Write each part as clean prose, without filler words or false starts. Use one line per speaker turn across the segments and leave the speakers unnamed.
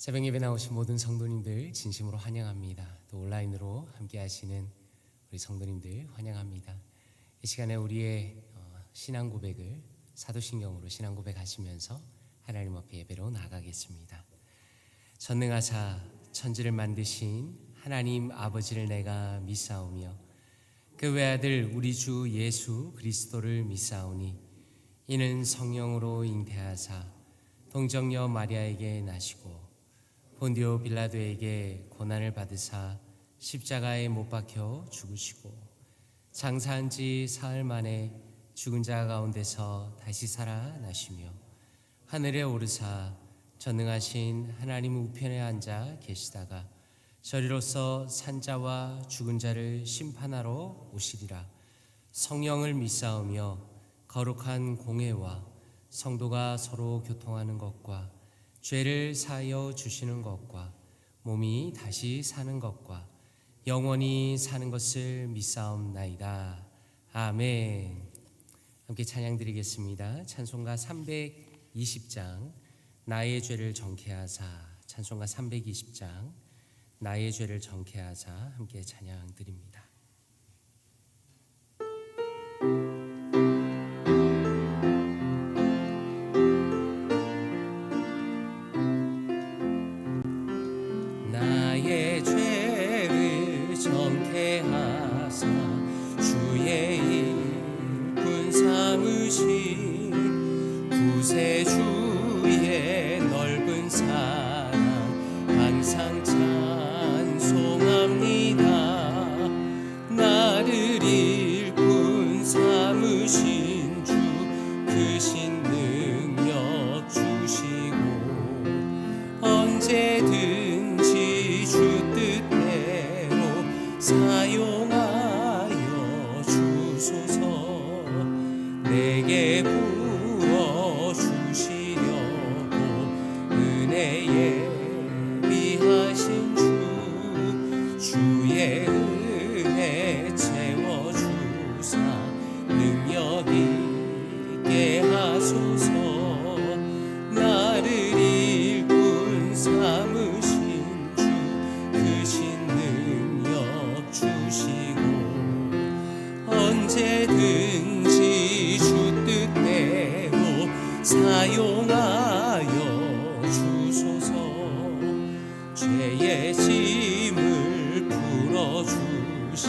새벽 예배 나오신 모든 성도님들 진심으로 환영합니다. 또 온라인으로 함께 하시는 우리 성도님들 환영합니다. 이 시간에 우리의 신앙 고백을 사도신경으로 신앙 고백하시면서 하나님 앞에 예배로 나아가겠습니다. 전능하사 천지를 만드신 하나님 아버지를 내가 믿사오며 그 외아들 우리 주 예수 그리스도를 믿사오니 이는 성령으로 잉태하사 동정녀 마리아에게 나시고 본디오 빌라도에게 고난을 받으사 십자가에 못 박혀 죽으시고 장사한 지 사흘 만에 죽은 자 가운데서 다시 살아나시며 하늘에 오르사 전능하신 하나님 우편에 앉아 계시다가 저리로서 산자와 죽은 자를 심판하러 오시리라. 성령을 믿사오며 거룩한 공회와 성도가 서로 교통하는 것과 죄를 사하여 주시는 것과 몸이 다시 사는 것과 영원히 사는 것을 믿사옵나이다. 아멘. 함께 찬양 드리겠습니다. 찬송가 320장 나의 죄를 정케하사, 찬송가 320장 나의 죄를 정케하사 함께 찬양 드립니다. 나의 죄를 정케하사 주의 일꾼 삼으신 구세주의 넓은 사랑 항상 찬송합니다. 나를 일꾼 삼으신 주 크신 능력 주시고 언제든지 주 뜻대로 사용하여 주소서. 내게 부어주시려고 은혜에 비하신 주 주의 은혜 채워주사 능력 있게 하소서. 나를 일꾼 삼으신 주 크신 능력 주시고 언제든지 주 뜻대로 사용하여 주소서. 죄의 짐을 풀어주신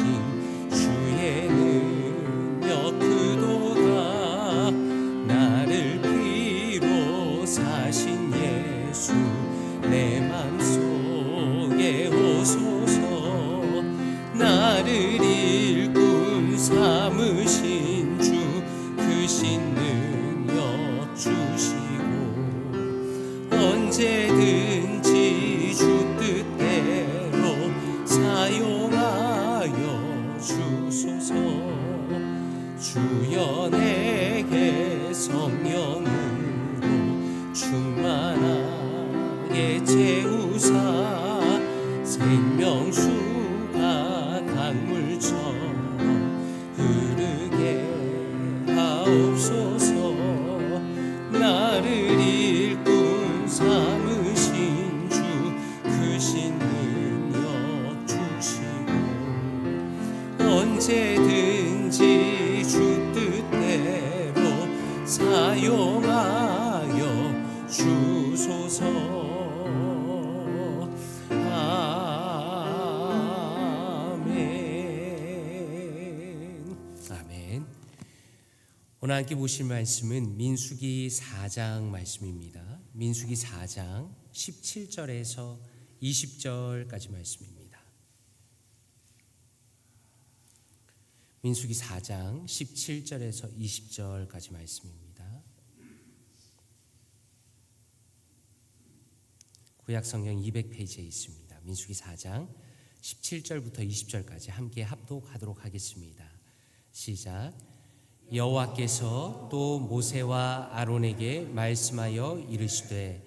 주의 능력 크도다. 나를 피로 사신 예수 내 맘속에 오소서. 나를 일꾼 삼으신 주 크신 능력 주시고 언제든지 주 뜻대로 사용하여 주소서. 주여 내게 성령으로 충만하게 채우사 생명수가 강물처럼 흐르게 하옵소서. 나를 일꾼 삼으신 주 크신 능력 주시고 언제든지 주 뜻대로 사용하여 주소서. 아멘. 아멘. 오늘 함께 보실 말씀은 민수기 4장 말씀입니다. 민수기 4장 17절에서 20절까지 말씀입니다. 민수기 4장 17절에서 20절까지 말씀입니다. 구약성경 200페이지에 있습니다. 민수기 4장 17절부터 20절까지 함께 합독하도록 하겠습니다. 시작. 여호와께서 또 모세와 아론에게 말씀하여 이르시되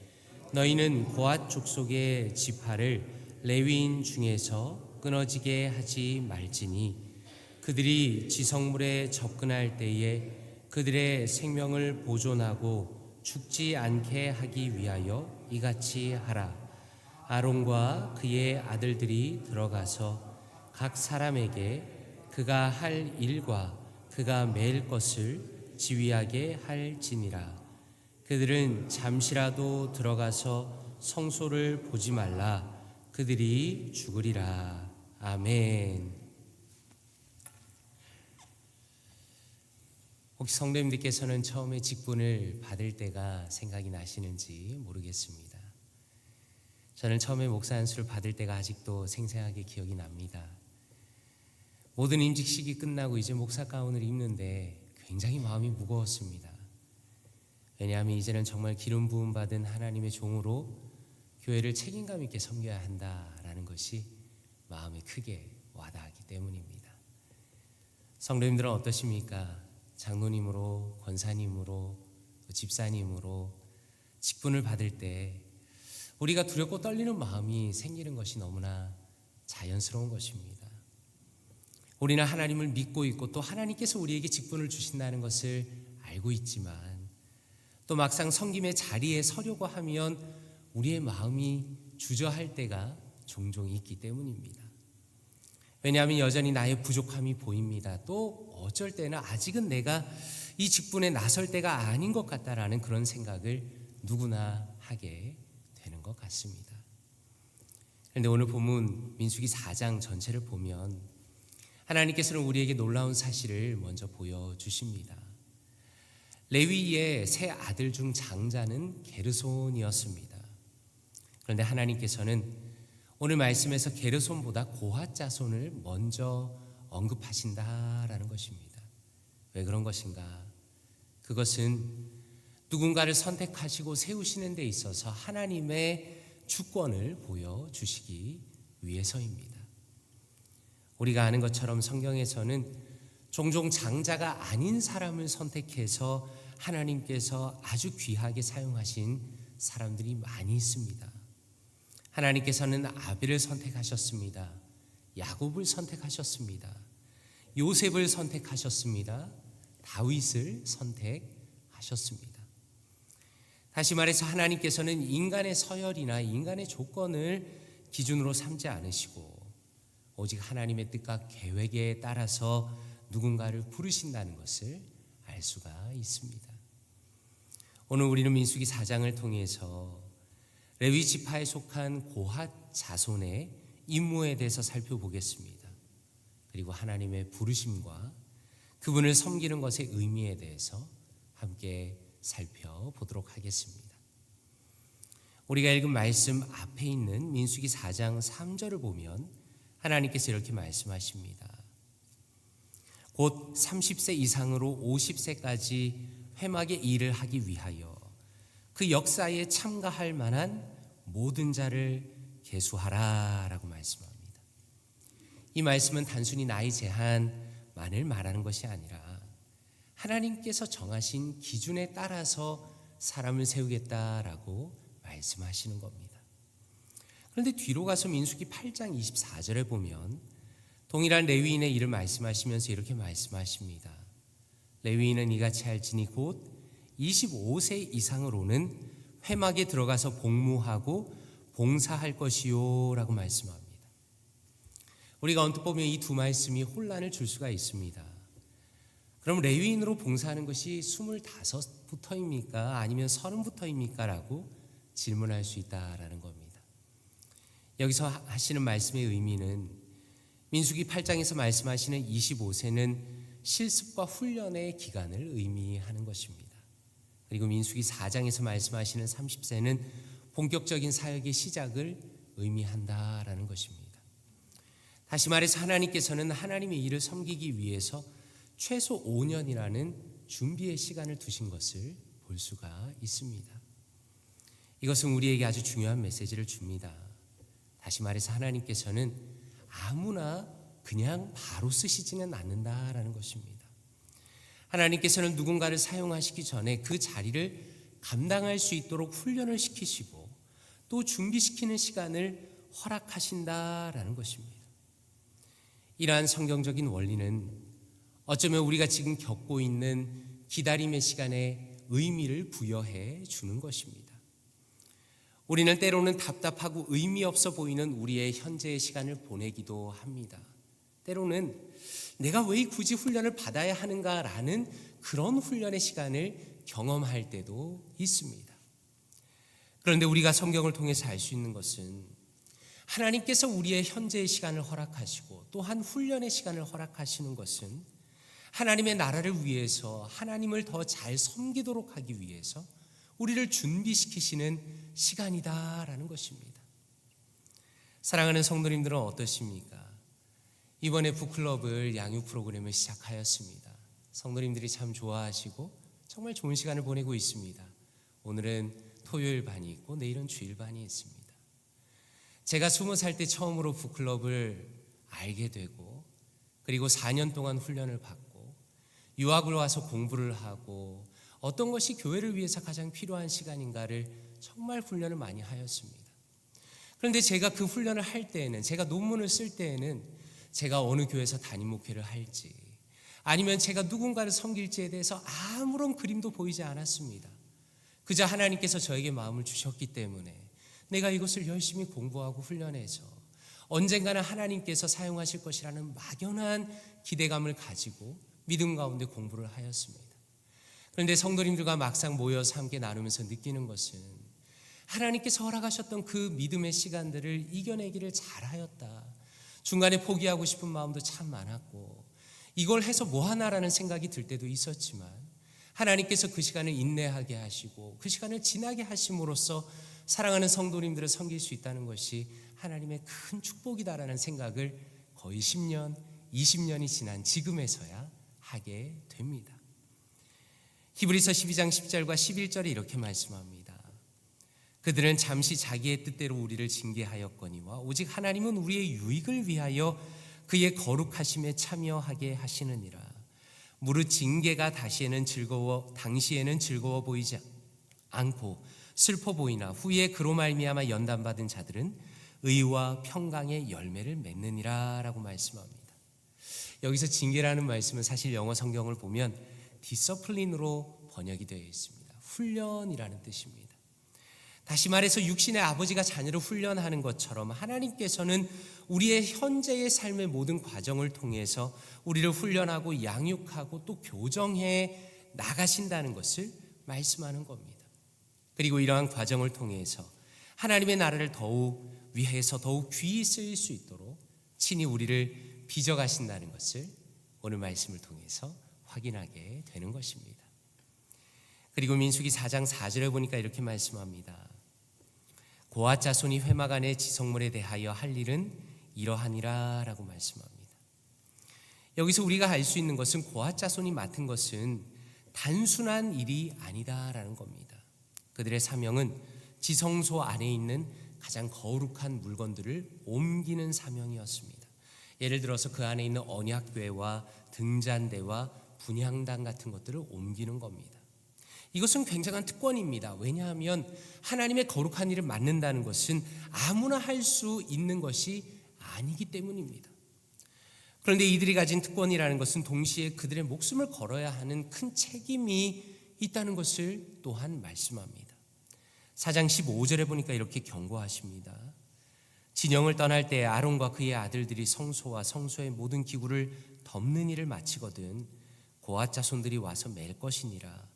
너희는 고앗 족속의 지파를 레위인 중에서 끊어지게 하지 말지니 그들이 지성물에 접근할 때에 그들의 생명을 보존하고 죽지 않게 하기 위하여 이같이 하라. 아론과 그의 아들들이 들어가서 각 사람에게 그가 할 일과 그가 매일 것을 지휘하게 할지니라. 그들은 잠시라도 들어가서 성소를 보지 말라. 그들이 죽으리라. 아멘. 혹시 성도님들께서는 처음에 직분을 받을 때가 생각이 나시는지 모르겠습니다. 저는 처음에 목사 안수를 받을 때가 아직도 생생하게 기억이 납니다. 모든 임직식이 끝나고 이제 목사 가운을 입는데 굉장히 마음이 무거웠습니다. 왜냐하면 이제는 정말 기름 부음 받은 하나님의 종으로 교회를 책임감 있게 섬겨야 한다라는 것이 마음에 크게 와닿았기 때문입니다. 성도님들은 어떠십니까? 장로님으로, 권사님으로, 또 집사님으로 직분을 받을 때 우리가 두렵고 떨리는 마음이 생기는 것이 너무나 자연스러운 것입니다. 우리는 하나님을 믿고 있고 또 하나님께서 우리에게 직분을 주신다는 것을 알고 있지만 또 막상 섬김의 자리에 서려고 하면 우리의 마음이 주저할 때가 종종 있기 때문입니다. 왜냐하면 여전히 나의 부족함이 보입니다. 또 어쩔 때는 아직은 내가 이 직분에 나설 때가 아닌 것 같다라는 그런 생각을 누구나 하게 되는 것 같습니다. 그런데 오늘 본문 민수기 4장 전체를 보면 하나님께서는 우리에게 놀라운 사실을 먼저 보여주십니다. 레위의 세 아들 중 장자는 게르손이었습니다. 그런데 하나님께서는 오늘 말씀에서 게르손보다 고핫 자손을 먼저 언급하신다라는 것입니다. 왜 그런 것인가? 그것은 누군가를 선택하시고 세우시는 데 있어서 하나님의 주권을 보여주시기 위해서입니다. 우리가 아는 것처럼 성경에서는 종종 장자가 아닌 사람을 선택해서 하나님께서 아주 귀하게 사용하신 사람들이 많이 있습니다. 하나님께서는 아벨을 선택하셨습니다. 야곱을 선택하셨습니다. 요셉을 선택하셨습니다. 다윗을 선택하셨습니다. 다시 말해서 하나님께서는 인간의 서열이나 인간의 조건을 기준으로 삼지 않으시고 오직 하나님의 뜻과 계획에 따라서 누군가를 부르신다는 것을 알 수가 있습니다. 오늘 우리는 민수기 4장을 통해서 레위 지파에 속한 고핫 자손의 임무에 대해서 살펴보겠습니다. 그리고 하나님의 부르심과 그분을 섬기는 것의 의미에 대해서 함께 살펴보도록 하겠습니다. 우리가 읽은 말씀 앞에 있는 민수기 4장 3절을 보면 하나님께서 이렇게 말씀하십니다. 곧 30세 이상으로 50세까지 회막의 일을 하기 위하여 그 역사에 참가할 만한 모든 자를 계수하라 라고 말씀합니다. 이 말씀은 단순히 나이 제한만을 말하는 것이 아니라 하나님께서 정하신 기준에 따라서 사람을 세우겠다라고 말씀하시는 겁니다. 그런데 뒤로 가서 민수기 8장 24절에 보면 동일한 레위인의 일을 말씀하시면서 이렇게 말씀하십니다. 레위인은 이같이 할지니 곧 25세 이상으로는 회막에 들어가서 복무하고 봉사할 것이요 라고 말씀합니다. 우리가 언뜻 보면 이 두 말씀이 혼란을 줄 수가 있습니다. 그럼 레위인으로 봉사하는 것이 25부터입니까? 아니면 30부터입니까? 라고 질문할 수 있다라는 겁니다. 여기서 하시는 말씀의 의미는 민수기 8장에서 말씀하시는 25세는 실습과 훈련의 기간을 의미하는 것입니다. 그리고 민수기 4장에서 말씀하시는 30세는 본격적인 사역의 시작을 의미한다라는 것입니다. 다시 말해서 하나님께서는 하나님의 일을 섬기기 위해서 최소 5년이라는 준비의 시간을 두신 것을 볼 수가 있습니다. 이것은 우리에게 아주 중요한 메시지를 줍니다. 다시 말해서 하나님께서는 아무나 그냥 바로 쓰시지는 않는다라는 것입니다. 하나님께서는 누군가를 사용하시기 전에 그 자리를 감당할 수 있도록 훈련을 시키시고 또 준비시키는 시간을 허락하신다라는 것입니다. 이러한 성경적인 원리는 어쩌면 우리가 지금 겪고 있는 기다림의 시간에 의미를 부여해 주는 것입니다. 우리는 때로는 답답하고 의미 없어 보이는 우리의 현재의 시간을 보내기도 합니다. 때로는 내가 왜 굳이 훈련을 받아야 하는가라는 그런 훈련의 시간을 경험할 때도 있습니다. 그런데 우리가 성경을 통해서 알 수 있는 것은 하나님께서 우리의 현재의 시간을 허락하시고 또한 훈련의 시간을 허락하시는 것은 하나님의 나라를 위해서, 하나님을 더 잘 섬기도록 하기 위해서 우리를 준비시키시는 시간이다라는 것입니다. 사랑하는 성도님들은 어떠십니까? 이번에 북클럽을 양육 프로그램을 시작하였습니다. 성도님들이 참 좋아하시고 정말 좋은 시간을 보내고 있습니다. 오늘은 토요일 반이 있고 내일은 주일 반이 있습니다. 제가 20살 때 처음으로 북클럽을 알게 되고 그리고 4년 동안 훈련을 받고 유학을 와서 공부를 하고 어떤 것이 교회를 위해서 가장 필요한 시간인가를 정말 훈련을 많이 하였습니다. 그런데 제가 그 훈련을 할 때에는, 제가 논문을 쓸 때에는 제가 어느 교회에서 담임 목회를 할지 아니면 제가 누군가를 섬길지에 대해서 아무런 그림도 보이지 않았습니다. 그저 하나님께서 저에게 마음을 주셨기 때문에 내가 이것을 열심히 공부하고 훈련해서 언젠가는 하나님께서 사용하실 것이라는 막연한 기대감을 가지고 믿음 가운데 공부를 하였습니다. 그런데 성도님들과 막상 모여서 함께 나누면서 느끼는 것은 하나님께서 허락하셨던 그 믿음의 시간들을 이겨내기를 잘하였다. 중간에 포기하고 싶은 마음도 참 많았고 이걸 해서 뭐하나라는 생각이 들 때도 있었지만 하나님께서 그 시간을 인내하게 하시고 그 시간을 지나게 하심으로써 사랑하는 성도님들을 섬길 수 있다는 것이 하나님의 큰 축복이다라는 생각을 거의 10년, 20년이 지난 지금에서야 하게 됩니다. 히브리서 12장 10절과 11절에 이렇게 말씀합니다. 그들은 잠시 자기의 뜻대로 우리를 징계하였거니와 오직 하나님은 우리의 유익을 위하여 그의 거룩하심에 참여하게 하시느니라. 무릇 징계가 당시에는 즐거워 보이지 않고 슬퍼 보이나 후에 그로 말미암아 연단받은 자들은 의와 평강의 열매를 맺느니라 라고 말씀합니다. 여기서 징계라는 말씀은 사실 영어 성경을 보면 디서플린으로 번역이 되어 있습니다. 훈련이라는 뜻입니다. 다시 말해서 육신의 아버지가 자녀를 훈련하는 것처럼 하나님께서는 우리의 현재의 삶의 모든 과정을 통해서 우리를 훈련하고 양육하고 또 교정해 나가신다는 것을 말씀하는 겁니다. 그리고 이러한 과정을 통해서 하나님의 나라를 위해서 더욱 귀히 쓰일 수 있도록 친히 우리를 빚어가신다는 것을 오늘 말씀을 통해서 확인하게 되는 것입니다. 그리고 민수기 4장 4절에 보니까 이렇게 말씀합니다. 고앗 자손이 회막 안의 지성물에 대하여 할 일은 이러하니라 라고 말씀합니다. 여기서 우리가 알 수 있는 것은 고앗 자손이 맡은 것은 단순한 일이 아니다라는 겁니다. 그들의 사명은 지성소 안에 있는 가장 거룩한 물건들을 옮기는 사명이었습니다. 예를 들어서 그 안에 있는 언약궤와 등잔대와 분향단 같은 것들을 옮기는 겁니다. 이것은 굉장한 특권입니다. 왜냐하면 하나님의 거룩한 일을 맡는다는 것은 아무나 할 수 있는 것이 아니기 때문입니다. 그런데 이들이 가진 특권이라는 것은 동시에 그들의 목숨을 걸어야 하는 큰 책임이 있다는 것을 또한 말씀합니다. 4장 15절에 보니까 이렇게 경고하십니다. 진영을 떠날 때 아론과 그의 아들들이 성소와 성소의 모든 기구를 덮는 일을 마치거든 고앗 자손들이 와서 맬 것이니라.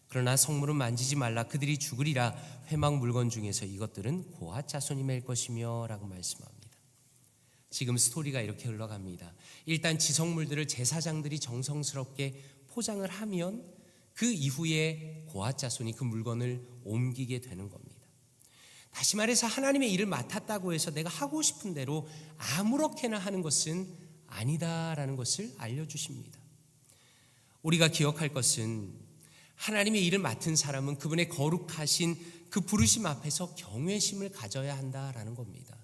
그러나 성물은 만지지 말라. 그들이 죽으리라. 회막 물건 중에서 이것들은 고앗 자손이 맬 것이며 라고 말씀합니다. 지금 스토리가 이렇게 흘러갑니다. 일단 지성물들을 제사장들이 정성스럽게 포장을 하면 그 이후에 고앗 자손이 그 물건을 옮기게 되는 겁니다. 다시 말해서 하나님의 일을 맡았다고 해서 내가 하고 싶은 대로 아무렇게나 하는 것은 아니다라는 것을 알려주십니다. 우리가 기억할 것은 하나님의 일을 맡은 사람은 그분의 거룩하신 그 부르심 앞에서 경외심을 가져야 한다라는 겁니다.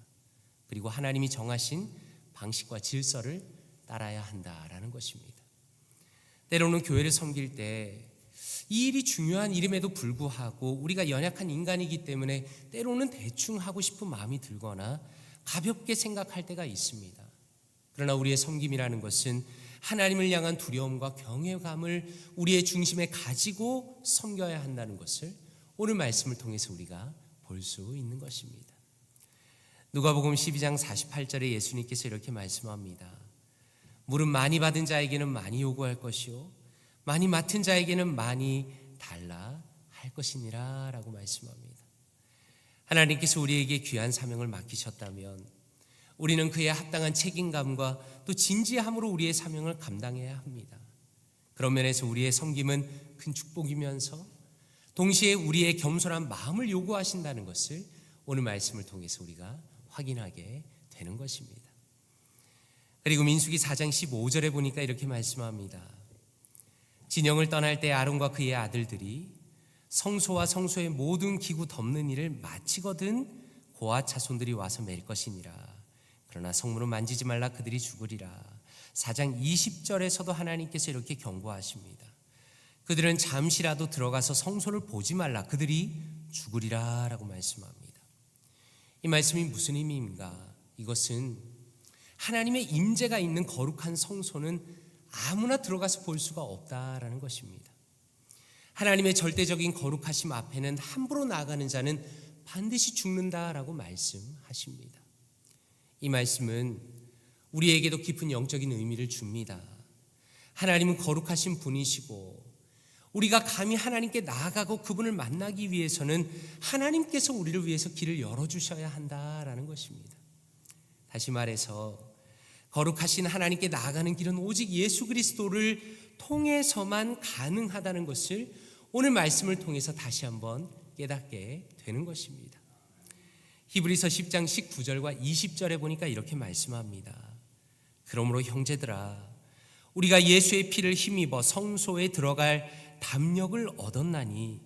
그리고 하나님이 정하신 방식과 질서를 따라야 한다라는 것입니다. 때로는 교회를 섬길 때 이 일이 중요한 일임에도 불구하고 우리가 연약한 인간이기 때문에 때로는 대충 하고 싶은 마음이 들거나 가볍게 생각할 때가 있습니다. 그러나 우리의 섬김이라는 것은 하나님을 향한 두려움과 경외감을 우리의 중심에 가지고 섬겨야 한다는 것을 오늘 말씀을 통해서 우리가 볼 수 있는 것입니다. 누가복음 12장 48절에 예수님께서 이렇게 말씀합니다. 물은 많이 받은 자에게는 많이 요구할 것이요 많이 맡은 자에게는 많이 달라 할 것이니라 라고 말씀합니다. 하나님께서 우리에게 귀한 사명을 맡기셨다면 우리는 그에 합당한 책임감과 또 진지함으로 우리의 사명을 감당해야 합니다. 그런 면에서 우리의 섬김은 큰 축복이면서 동시에 우리의 겸손한 마음을 요구하신다는 것을 오늘 말씀을 통해서 우리가 확인하게 되는 것입니다. 그리고 민수기 4장 15절에 보니까 이렇게 말씀합니다. 진영을 떠날 때 아론과 그의 아들들이 성소와 성소의 모든 기구 덮는 일을 마치거든 고아 자손들이 와서 맬 것이니라. 그러나 성문은 만지지 말라 그들이 죽으리라. 4장 20절에서도 하나님께서 이렇게 경고하십니다. 그들은 잠시라도 들어가서 성소를 보지 말라 그들이 죽으리라 라고 말씀합니다. 이 말씀이 무슨 의미인가? 이것은 하나님의 임재가 있는 거룩한 성소는 아무나 들어가서 볼 수가 없다라는 것입니다. 하나님의 절대적인 거룩하심 앞에는 함부로 나아가는 자는 반드시 죽는다라고 말씀하십니다. 이 말씀은 우리에게도 깊은 영적인 의미를 줍니다. 하나님은 거룩하신 분이시고 우리가 감히 하나님께 나아가고 그분을 만나기 위해서는 하나님께서 우리를 위해서 길을 열어주셔야 한다라는 것입니다. 다시 말해서 거룩하신 하나님께 나아가는 길은 오직 예수 그리스도를 통해서만 가능하다는 것을 오늘 말씀을 통해서 다시 한번 깨닫게 되는 것입니다. 히브리서 10장 19절과 20절에 보니까 이렇게 말씀합니다. 그러므로 형제들아 우리가 예수의 피를 힘입어 성소에 들어갈 담력을 얻었나니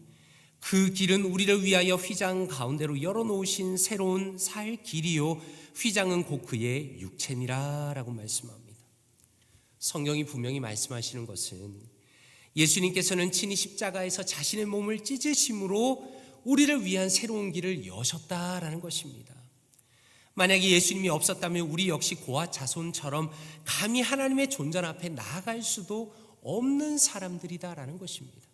그 길은 우리를 위하여 휘장 가운데로 열어놓으신 새로운 살 길이요 휘장은 곧 그의 육체니라 라고 말씀합니다. 성경이 분명히 말씀하시는 것은 예수님께서는 친히 십자가에서 자신의 몸을 찢으심으로 우리를 위한 새로운 길을 여셨다라는 것입니다. 만약에 예수님이 없었다면 우리 역시 고아 자손처럼 감히 하나님의 존전 앞에 나아갈 수도 없는 사람들이다라는 것입니다.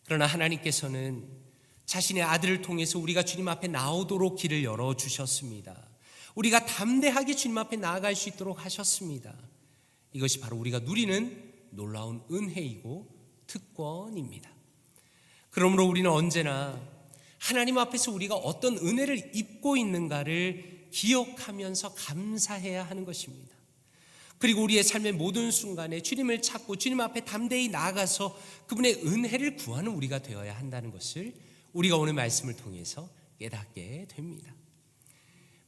그러나 하나님께서는 자신의 아들을 통해서 우리가 주님 앞에 나오도록 길을 열어주셨습니다. 우리가 담대하게 주님 앞에 나아갈 수 있도록 하셨습니다. 이것이 바로 우리가 누리는 놀라운 은혜이고 특권입니다. 그러므로 우리는 언제나 하나님 앞에서 우리가 어떤 은혜를 입고 있는가를 기억하면서 감사해야 하는 것입니다. 그리고 우리의 삶의 모든 순간에 주님을 찾고 주님 앞에 담대히 나아가서 그분의 은혜를 구하는 우리가 되어야 한다는 것을 우리가 오늘 말씀을 통해서 깨닫게 됩니다.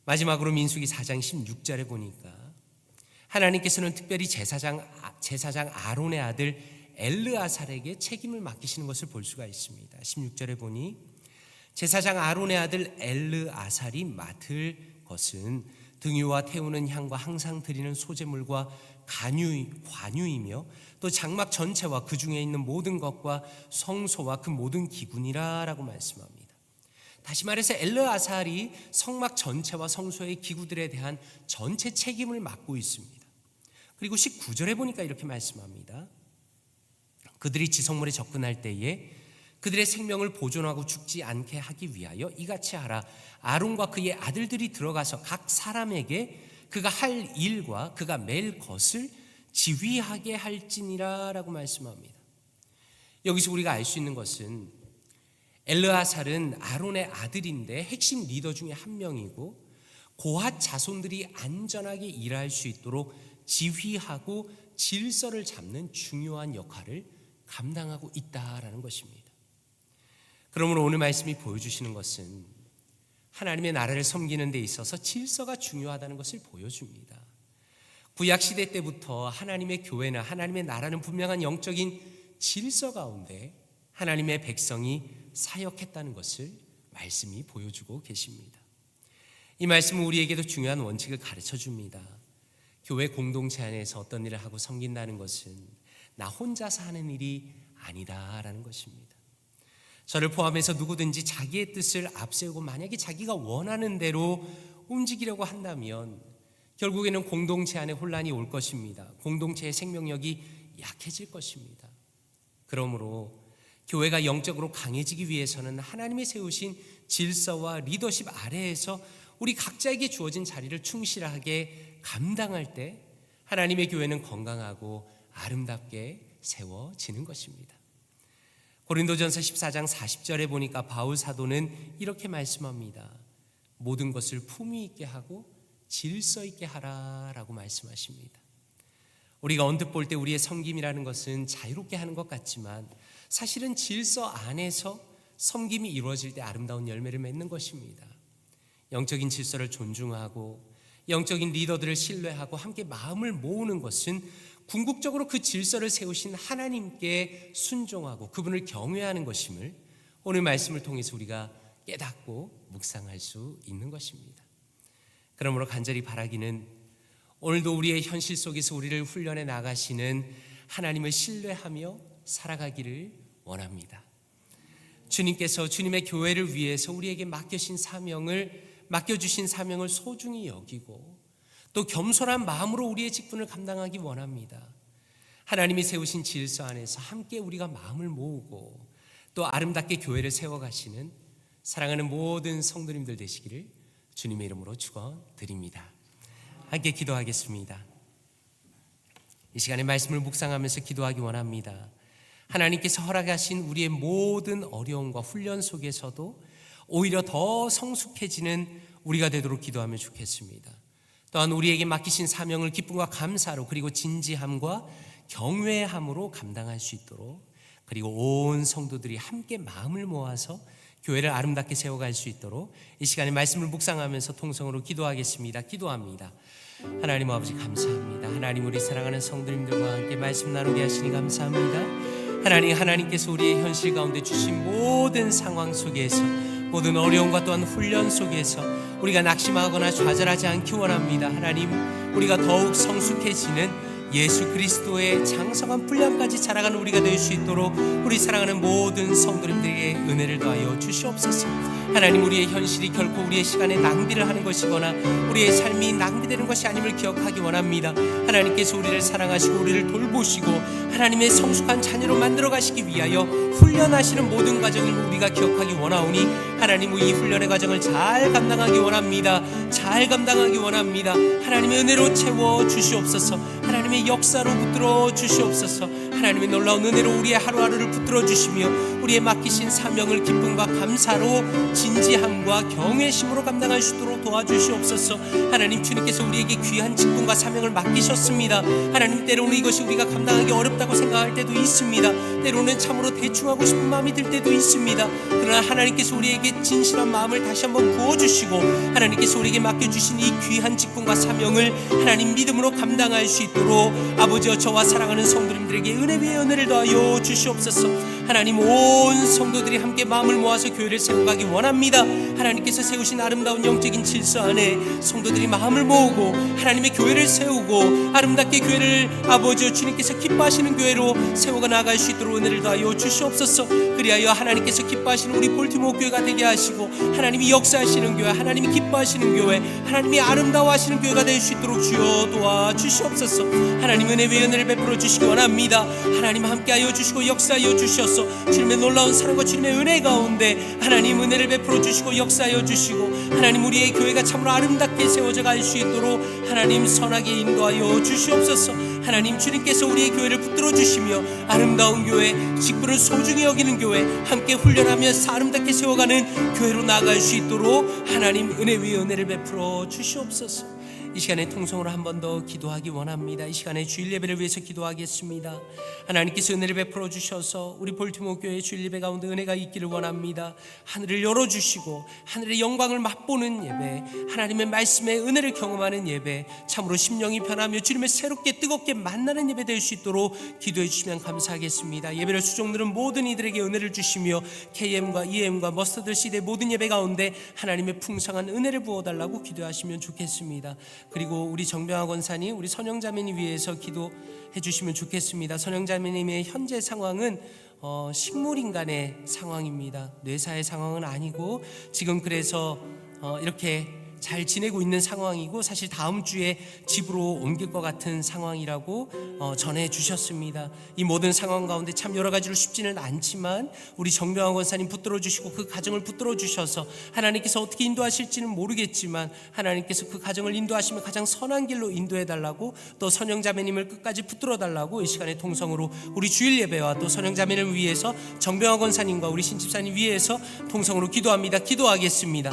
마지막으로 민수기 4장 16절에 보니까 하나님께서는 특별히 제사장 아론의 아들 엘르아살에게 책임을 맡기시는 것을 볼 수가 있습니다. 16절에 보니 제사장 아론의 아들 엘르아살이 맡을 것은 등유와 태우는 향과 항상 드리는 소제물과 관유이며 또 장막 전체와 그 중에 있는 모든 것과 성소와 그 모든 기구니라 라고 말씀합니다. 다시 말해서 엘르아살이 성막 전체와 성소의 기구들에 대한 전체 책임을 맡고 있습니다. 그리고 19절에 보니까 이렇게 말씀합니다. 그들이 지성물에 접근할 때에 그들의 생명을 보존하고 죽지 않게 하기 위하여 이같이 하라. 아론과 그의 아들들이 들어가서 각 사람에게 그가 할 일과 그가 맬 것을 지휘하게 할지니라 라고 말씀합니다. 여기서 우리가 알 수 있는 것은 엘르아살은 아론의 아들인데 핵심 리더 중에 한 명이고 고핫 자손들이 안전하게 일할 수 있도록 지휘하고 질서를 잡는 중요한 역할을 감당하고 있다라는 것입니다. 그러므로 오늘 말씀이 보여주시는 것은 하나님의 나라를 섬기는 데 있어서 질서가 중요하다는 것을 보여줍니다. 구약시대 때부터 하나님의 교회나 하나님의 나라는 분명한 영적인 질서 가운데 하나님의 백성이 사역했다는 것을 말씀이 보여주고 계십니다. 이 말씀은 우리에게도 중요한 원칙을 가르쳐 줍니다. 교회 공동체 안에서 어떤 일을 하고 섬긴다는 것은 나 혼자서 하는 일이 아니다라는 것입니다. 저를 포함해서 누구든지 자기의 뜻을 앞세우고 만약에 자기가 원하는 대로 움직이려고 한다면 결국에는 공동체 안에 혼란이 올 것입니다. 공동체의 생명력이 약해질 것입니다. 그러므로 교회가 영적으로 강해지기 위해서는 하나님이 세우신 질서와 리더십 아래에서 우리 각자에게 주어진 자리를 충실하게 감당할 때 하나님의 교회는 건강하고 아름답게 세워지는 것입니다. 고린도전서 14장 40절에 보니까 바울 사도는 이렇게 말씀합니다. 모든 것을 품위 있게 하고 질서 있게 하라라고 말씀하십니다. 우리가 언뜻 볼 때 우리의 섬김이라는 것은 자유롭게 하는 것 같지만 사실은 질서 안에서 섬김이 이루어질 때 아름다운 열매를 맺는 것입니다. 영적인 질서를 존중하고 영적인 리더들을 신뢰하고 함께 마음을 모으는 것은 궁극적으로 그 질서를 세우신 하나님께 순종하고 그분을 경외하는 것임을 오늘 말씀을 통해서 우리가 깨닫고 묵상할 수 있는 것입니다. 그러므로 간절히 바라기는 오늘도 우리의 현실 속에서 우리를 훈련해 나가시는 하나님을 신뢰하며 살아가기를 원합니다. 주님께서 주님의 교회를 위해서 우리에게 맡겨주신 사명을 소중히 여기고 또 겸손한 마음으로 우리의 직분을 감당하기 원합니다. 하나님이 세우신 질서 안에서 함께 우리가 마음을 모으고 또 아름답게 교회를 세워가시는 사랑하는 모든 성도님들 되시기를 주님의 이름으로 축원드립니다. 함께 기도하겠습니다. 이 시간에 말씀을 묵상하면서 기도하기 원합니다. 하나님께서 허락하신 우리의 모든 어려움과 훈련 속에서도 오히려 더 성숙해지는 우리가 되도록 기도하면 좋겠습니다. 또한 우리에게 맡기신 사명을 기쁨과 감사로 그리고 진지함과 경외함으로 감당할 수 있도록 그리고 온 성도들이 함께 마음을 모아서 교회를 아름답게 세워갈 수 있도록 이 시간에 말씀을 묵상하면서 통성으로 기도하겠습니다. 기도합니다. 하나님 아버지 감사합니다. 하나님 우리 사랑하는 성도님들과 함께 말씀 나누게 하시니 감사합니다. 하나님께서 우리의 현실 가운데 주신 모든 상황 속에서 모든 어려움과 또한 훈련 속에서 우리가 낙심하거나 좌절하지 않기 원합니다. 하나님 우리가 더욱 성숙해지는 예수 그리스도의 장성한 분량까지 자라가는 우리가 될 수 있도록 우리 사랑하는 모든 성도님들에게 은혜를 더하여 주시옵소서. 하나님 우리의 현실이 결코 우리의 시간에 낭비를 하는 것이거나 우리의 삶이 낭비되는 것이 아님을 기억하기 원합니다. 하나님께서 우리를 사랑하시고 우리를 돌보시고 하나님의 성숙한 자녀로 만들어 가시기 위하여 훈련하시는 모든 과정을 우리가 기억하기 원하오니 하나님 이 훈련의 과정을 잘 감당하기 원합니다. 잘 감당하기 원합니다. 하나님의 은혜로 채워 주시옵소서. 하나님의 역사로 붙들어 주시옵소서. 하나님의 놀라운 은혜로 우리의 하루하루를 붙들어 주시며 우리의 맡기신 사명을 기쁨과 감사로 진지함과 경외심으로 감당할 수 있도록 도와주시옵소서. 하나님 주님께서 우리에게 귀한 직분과 사명을 맡기셨습니다. 하나님 때로는 이것이 우리가 감당하기 어렵다고 생각할 때도 있습니다. 때로는 참으로 대충하고 싶은 마음이 들 때도 있습니다. 그러나 하나님께서 우리에게 진실한 마음을 다시 한번 부어주시고 하나님께서 우리에게 맡겨주신 이 귀한 직분과 사명을 하나님 믿음으로 감당할 수 있도록 아버지여 저와 사랑하는 성도님들에게 은혜 위에 은혜를 더하여 주시옵소서. 하나님 온 성도들이 함께 마음을 모아서 교회를 세워가기 원합니다. 하나님께서 세우신 아름다운 영적인 질서 안에 성도들이 마음을 모으고 하나님의 교회를 세우고 아름답게 교회를 아버지여 주님께서 기뻐하시는 교회로 세워가 나갈 수 있도록 은혜를 더하여 주시옵소서. 그리하여 하나님께서 기뻐하시는 우리 볼티모어 교회가 되게 하시고 하나님이 역사하시는 교회, 하나님이 기뻐하시는 교회, 하나님이 아름다워하시는 교회가 될 수 있도록 주여 도와주시옵소서. 하나님 은혜 위에 은혜를 베풀어 주시기 원합니다. 하나님 함께하여 주시고 역사하여 주셔서 주님의 놀라운 사랑과 주님의 은혜 가운데 하나님 은혜를 베풀어 주시고 역사하여 주시고 하나님 우리의 교회가 참으로 아름답게 세워져 갈 수 있도록 하나님 선하게 인도하여 주시옵소서. 하나님 주님께서 우리의 교회를 붙들어 주시며 아름다운 교회, 직분을 소중히 여기는 교회, 함께 훈련하며 아름답게 세워가는 교회로 나아갈 수 있도록 하나님 은혜 위에 은혜를 베풀어 주시옵소서. 이 시간에 통성으로 한 번 더 기도하기 원합니다. 이 시간에 주일 예배를 위해서 기도하겠습니다. 하나님께서 은혜를 베풀어 주셔서 우리 볼티모어 교회 주일 예배 가운데 은혜가 있기를 원합니다. 하늘을 열어주시고 하늘의 영광을 맛보는 예배, 하나님의 말씀의 은혜를 경험하는 예배, 참으로 심령이 변하며 주님의 새롭게 뜨겁게 만나는 예배 될 수 있도록 기도해 주시면 감사하겠습니다. 예배를 수종들은 모든 이들에게 은혜를 주시며 KM과 EM과 머스터드 시대 모든 예배 가운데 하나님의 풍성한 은혜를 부어달라고 기도하시면 좋겠습니다. 그리고 우리 정병학 권사님, 우리 선영자매님 위해서 기도해 주시면 좋겠습니다. 선영자매님의 현재 상황은 식물인간의 상황입니다. 뇌사의 상황은 아니고 지금 그래서 이렇게 잘 지내고 있는 상황이고 사실 다음 주에 집으로 옮길 것 같은 상황이라고 전해 주셨습니다. 이 모든 상황 가운데 참 여러 가지로 쉽지는 않지만 우리 정병환 권사님 붙들어 주시고 그 가정을 붙들어 주셔서 하나님께서 어떻게 인도하실지는 모르겠지만 하나님께서 그 가정을 인도하시면 가장 선한 길로 인도해 달라고, 또 선영자매님을 끝까지 붙들어 달라고 이 시간에 통성으로 우리 주일 예배와 또 선영자매를 위해서 정병환 권사님과 우리 신집사님 위해서 통성으로 기도합니다. 기도하겠습니다.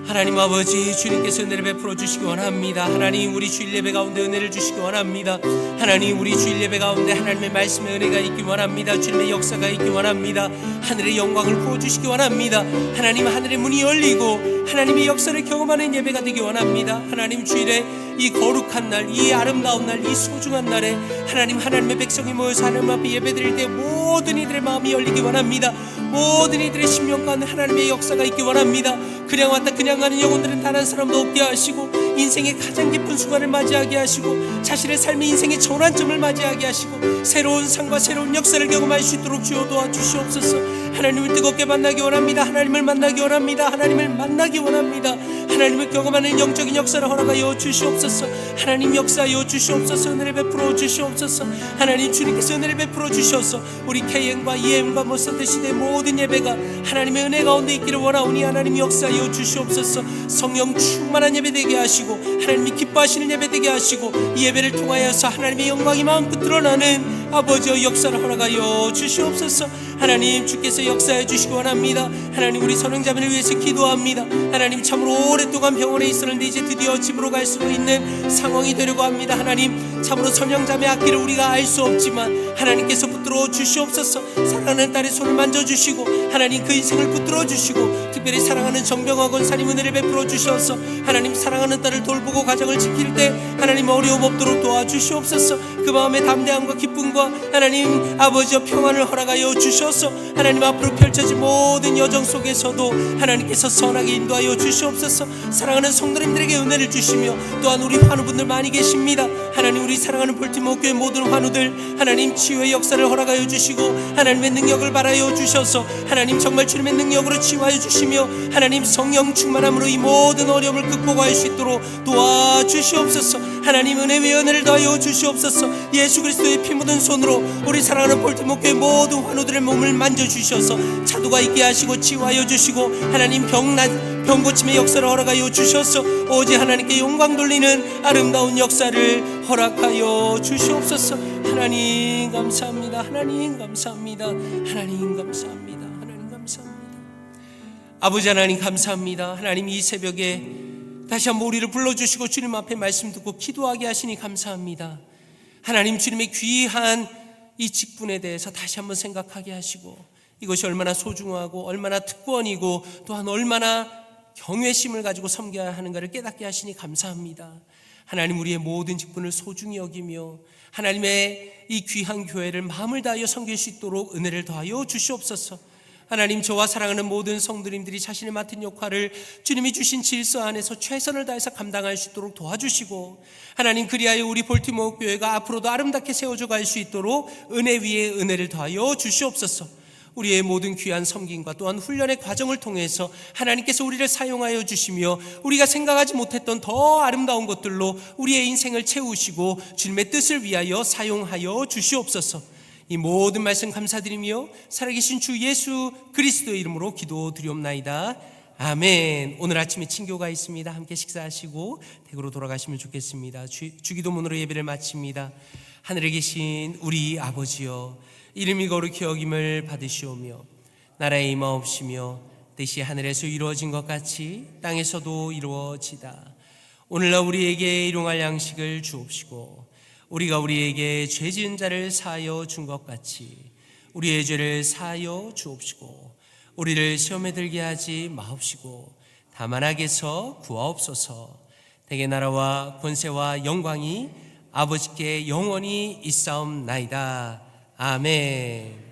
하나님 아버지, 주님께서 은혜를 베풀어 주시기 원합니다. 하나님, 우리 주일 예배 가운데 은혜를 주시기 원합니다. 하나님, 우리 주일 예배 가운데 하나님의 말씀의 은혜가 있기 원합니다. 주님의 역사가 있기 원합니다. 하늘의 영광을 부어주시기 원합니다. 하나님, 하늘의 문이 열리고 하나님의 역사를 경험하는 예배가 되기 원합니다. 하나님, 주일에 이 거룩한 날, 이 아름다운 날, 이 소중한 날에 하나님, 하나님의 백성이 모여서 하나님 앞에 예배드릴 때 모든 이들의 마음이 열리기 원합니다. 모든 이들의 심령 가운데 하나님의 역사가 있기 원합니다. 그냥 왔다 그냥 가는 영혼들은 단 한 사람도 없게 하시고, 인생의 가장 깊은 순간을 맞이하게 하시고, 자신의 삶의 인생의 전환점을 맞이하게 하시고, 새로운 삶과 새로운 역사를 경험할 수 있도록 주여 도와주시옵소서. 하나님을 뜨겁게 만나기 원합니다. 하나님을 만나기 원합니다. 하나님을 만나기 원합니다. 하나님을 경험하는 영적인 역사를 허락하여 주시옵소서. 하나님 역사하여 주시옵소서. 은혜를 베풀어 주시옵소서. 하나님, 주님께서 은혜를 베풀어 주셔서 우리 KM과 EM과 모선대 시대의 모든 예배가 하나님의 은혜 가운데 있기를 원하오니 하나님 역사하여 주시옵소서. 성령 충만한 예배 되게 하시고 하나님이 기뻐하시는 예배 되게 하시고, 이 예배를 통하여서 하나님의 영광이 마음껏 드러나는 아버지의 역사를 허락하여 주시옵소서. 하나님, 주께서 역사해 주시기 원합니다. 하나님, 우리 선영자매를 위해서 기도합니다. 하나님, 참으로 오랫동안 병원에 있었는데 이제 드디어 집으로 갈 수 있는 상황이 되려고 합니다. 하나님, 참으로 선영자매 앞길을 우리가 알 수 없지만 하나님께서 붙들어 주시옵소서. 사랑하는 딸의 손을 만져주시고 하나님, 그 인생을 붙들어 주시고, 특별히 사랑하는 정병환 권사님 은혜를 베풀어 주셔서 하나님, 사랑하는 딸을 돌보고 가정을 지킬 때 하나님 어려움 없도록 도와주시옵소서. 그 마음의 담대함과 기쁨과 하나님 아버지의 평안을 허락하여 주셔서 하나님, 앞으로 펼쳐진 모든 여정 속에서도 하나님께서 선하게 인도하여 주시옵소서. 사랑하는 성도님들에게 은혜를 주시며, 또한 우리 환우분들 많이 계십니다. 하나님, 우리 사랑하는 볼티모어 교회 모든 환우들 하나님 치유의 역사를 허락하여 주시고 하나님의 능력을 발하여 주셔서 하나님, 정말 주님의 능력으로 치유하여 주시며 하나님, 성령 충만함으로 이 모든 어려움을 극복할 수 있도록 도와주시옵소서. 하나님, 은혜 위에 은혜를 더하여 주시옵소서. 예수 그리스도의 피 묻은 손으로 우리 사랑하는 볼티모어 교회 모든 환우들의 몸을 만져주셔서 차도가 있게 하시고 치유하여 주시고 하나님, 병 고침의 역사를 허락하여 주셔서 오직 하나님께 영광 돌리는 아름다운 역사를 허락하여 주시옵소서. 하나님 감사합니다. 하나님 감사합니다. 하나님 감사합니다. 하나님 감사합니다. 아버지 하나님 감사합니다. 하나님, 이 새벽에 다시 한번 우리를 불러주시고 주님 앞에 말씀 듣고 기도하게 하시니 감사합니다. 하나님, 주님의 귀한 이 직분에 대해서 다시 한번 생각하게 하시고, 이것이 얼마나 소중하고 얼마나 특권이고 또한 얼마나 경외심을 가지고 섬겨야 하는가를 깨닫게 하시니 감사합니다. 하나님, 우리의 모든 직분을 소중히 여기며 하나님의 이 귀한 교회를 마음을 다하여 섬길 수 있도록 은혜를 더하여 주시옵소서. 하나님, 저와 사랑하는 모든 성도님들이 자신이 맡은 역할을 주님이 주신 질서 안에서 최선을 다해서 감당할 수 있도록 도와주시고, 하나님, 그리하여 우리 볼티모어 교회가 앞으로도 아름답게 세워져 갈 수 있도록 은혜 위에 은혜를 더하여 주시옵소서. 우리의 모든 귀한 섬김과 또한 훈련의 과정을 통해서 하나님께서 우리를 사용하여 주시며 우리가 생각하지 못했던 더 아름다운 것들로 우리의 인생을 채우시고 주님의 뜻을 위하여 사용하여 주시옵소서. 이 모든 말씀 감사드리며 살아계신 주 예수 그리스도의 이름으로 기도드리옵나이다. 아멘. 오늘 아침에 친교가 있습니다. 함께 식사하시고 댁으로 돌아가시면 좋겠습니다. 주기도문으로 예배를 마칩니다. 하늘에 계신 우리 아버지여, 이름이 거룩히 여김을 받으시오며 나라에 임하옵시며 뜻이 하늘에서 이루어진 것 같이 땅에서도 이루어지다. 오늘날 우리에게 일용할 양식을 주옵시고, 우리가 우리에게 죄 지은 자를 사하여 준 것 같이 우리의 죄를 사하여 주옵시고, 우리를 시험에 들게 하지 마옵시고 다만 악에서 구하옵소서. 대개 나라와 권세와 영광이 아버지께 영원히 있사옵나이다. 아멘.